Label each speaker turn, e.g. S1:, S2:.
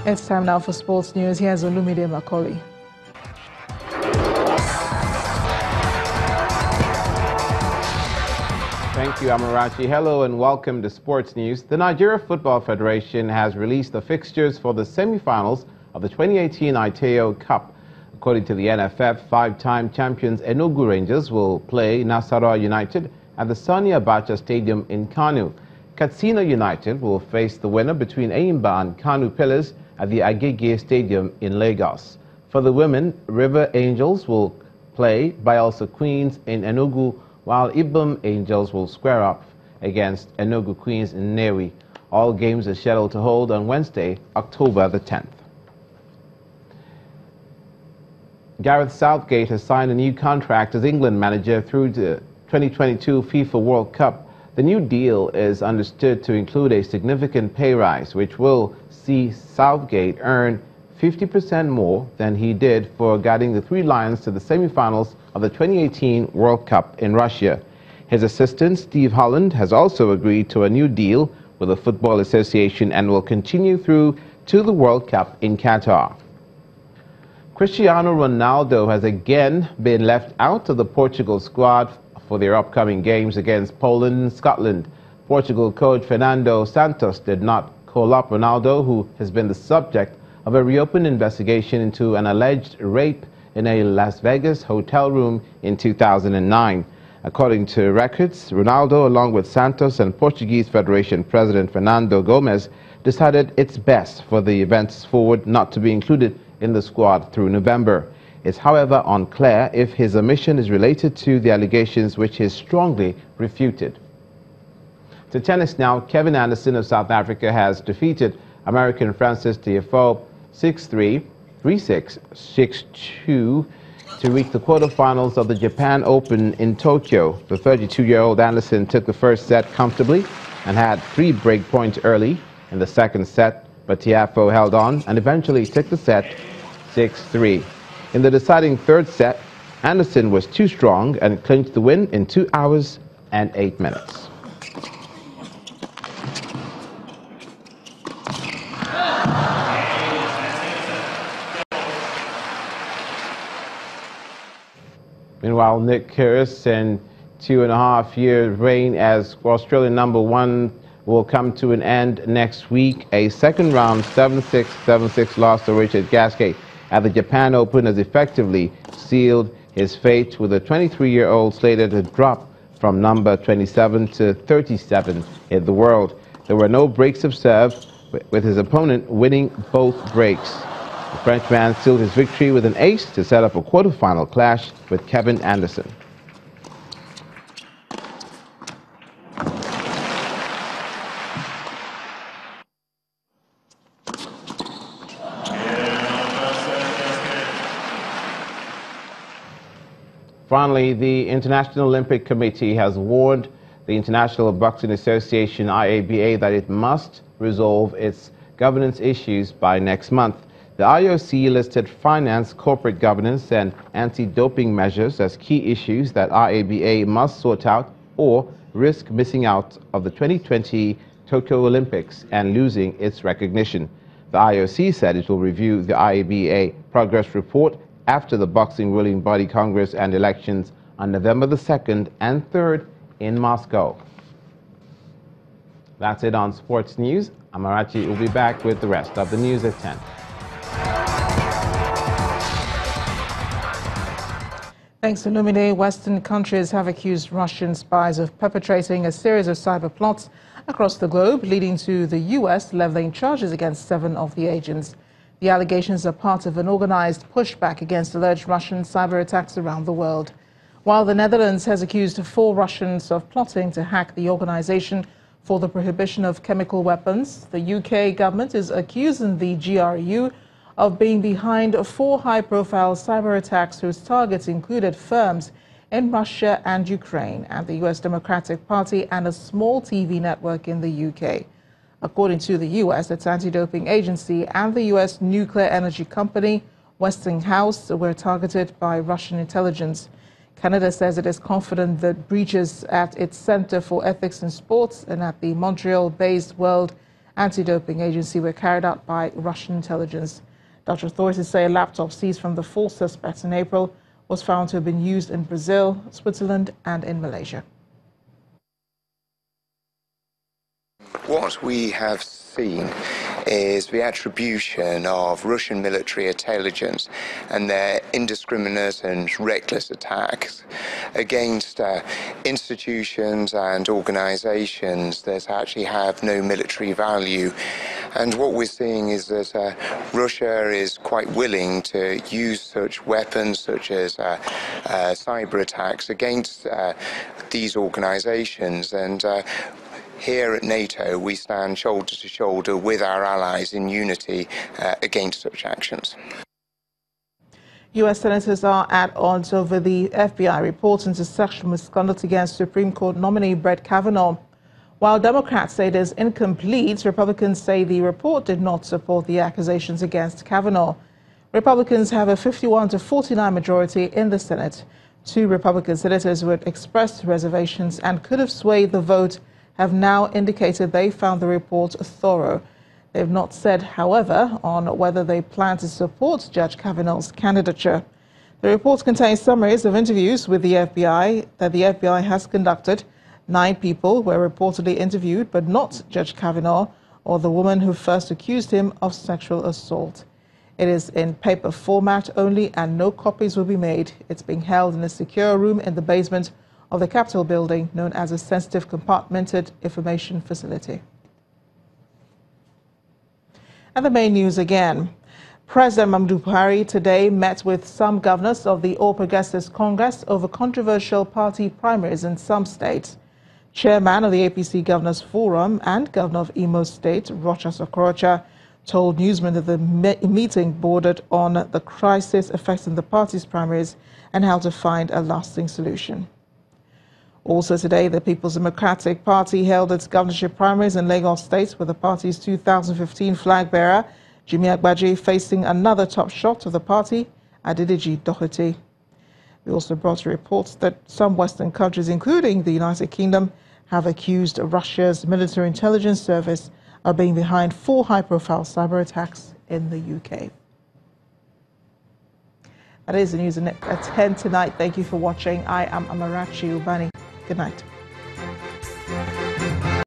S1: It's time now for sports news. Here's Olumide Macaulay.
S2: Thank you, Amarachi. Hello and welcome to Sports News. The Nigeria Football Federation has released the fixtures for the semi-finals of the 2018 ITO Cup. According to the NFF, five-time champions Enugu Rangers will play Nasarawa United at the Sani Abacha Stadium in Kano. Katsina United will face the winner between AIBA and Kano Pillars at the Agege Stadium in Lagos. For the women, River Angels will play Bayelsa Queens in Enugu, while Ibom Angels will square up against Enugu Queens in Nnewi. All games are scheduled to hold on Wednesday, October the 10th. Gareth Southgate has signed a new contract as England manager through the 2022 FIFA World Cup. The new deal is understood to include a significant pay rise, which will see Southgate earn 50% more than he did for guiding the Three Lions to the semi-finals of the 2018 World Cup in Russia. His assistant, Steve Holland, has also agreed to a new deal with the Football Association and will continue through to the World Cup in Qatar. Cristiano Ronaldo has again been left out of the Portugal squad for their upcoming games against Poland and Scotland. Portugal coach Fernando Santos did not call up Ronaldo, who has been the subject of a reopened investigation into an alleged rape in a Las Vegas hotel room in 2009. According to records, Ronaldo, along with Santos and Portuguese Federation President Fernando Gomes, decided it's best for the events forward not to be included in the squad through November. It's, however, unclear if his omission is related to the allegations, which is strongly refuted. To tennis now, Kevin Anderson of South Africa has defeated American Francis Tiafoe 6-3, 3-6, 6-2 to reach the quarterfinals of the Japan Open in Tokyo. The 32-year-old Anderson took the first set comfortably and had 3 break points early in the second set, but Tiafoe held on and eventually took the set 6-3. In the deciding third set, Anderson was too strong and clinched the win in 2 hours and 8 minutes. Meanwhile, Nick Kyrgios's 2.5-year reign as Australian #1 will come to an end next week. A second-round 7-6, 7-6 loss to Richard Gasquet at the Japan Open has effectively sealed his fate, with the 23-year-old slated to drop from number 27 to 37 in the world. There were no breaks of serve, with his opponent winning both breaks. The Frenchman sealed his victory with an ace to set up a quarterfinal clash with Kevin Anderson. Finally, the International Olympic Committee has warned the International Boxing Association, IABA, that it must resolve its governance issues by next month. The IOC listed finance, corporate governance, and anti-doping measures as key issues that IABA must sort out or risk missing out of the 2020 Tokyo Olympics and losing its recognition. The IOC said it will review the IABA progress report after the boxing ruling body Congress and elections on November the 2nd and 3rd in Moscow. That's it on Sports News. Amarachi will be back with the rest of the news at 10.
S1: Thanks to Lumine, Western countries have accused Russian spies of perpetrating a series of cyber plots across the globe, leading to the U.S. leveling charges against 7 of the agents. The allegations are part of an organized pushback against alleged Russian cyber attacks around the world. While the Netherlands has accused 4 Russians of plotting to hack the Organization for the Prohibition of Chemical Weapons, the UK government is accusing the GRU of being behind 4 high-profile cyber attacks whose targets included firms in Russia and Ukraine, and the US Democratic Party and a small TV network in the UK. According to the U.S., its anti-doping agency and the U.S. nuclear energy company Westinghouse were targeted by Russian intelligence. Canada says it is confident that breaches at its Centre for Ethics in Sports and at the Montreal-based World Anti-Doping Agency were carried out by Russian intelligence. Dutch authorities say a laptop seized from the four suspects in April was found to have been used in Brazil, Switzerland and in Malaysia.
S3: What we have seen is the attribution of Russian military intelligence and their indiscriminate and reckless attacks against institutions and organizations that actually have no military value. And what we're seeing is that Russia is quite willing to use such weapons such as cyber attacks against these organizations. And here at NATO, we stand shoulder to shoulder with our allies in unity against such actions.
S1: U.S. senators are at odds over the FBI reports into sexual misconduct against Supreme Court nominee Brett Kavanaugh. While Democrats say it is incomplete, Republicans say the report did not support the accusations against Kavanaugh. Republicans have a 51-49 majority in the Senate. Two Republican senators who had expressed reservations and could have swayed the vote have now indicated they found the report thorough. They have not said, however, on whether they plan to support Judge Kavanaugh's candidature. The report contains summaries of interviews with the FBI that the FBI has conducted. 9 people were reportedly interviewed, but not Judge Kavanaugh or the woman who first accused him of sexual assault. It is in paper format only and no copies will be made. It's being held in a secure room in the basement of the Capitol building known as a sensitive compartmented information facility. And the main news again. President Muhammadu Buhari today met with some governors of the All Progressives Congress over controversial party primaries in some states. Chairman of the APC Governors Forum and Governor of Imo State, Rochas Okorocha, told newsmen that the meeting bordered on the crisis affecting the party's primaries and how to find a lasting solution. Also today, the People's Democratic Party held its governorship primaries in Lagos State with the party's 2015 flag bearer, Jimmy Agbaje, facing another top shot of the party, Adedeji Doherty. We also brought reports that some Western countries, including the United Kingdom, have accused Russia's military intelligence service of being behind 4 high-profile cyber attacks in the UK. That is the news at 10 tonight. Thank you for watching. I am Amarachi Ubani. Good night.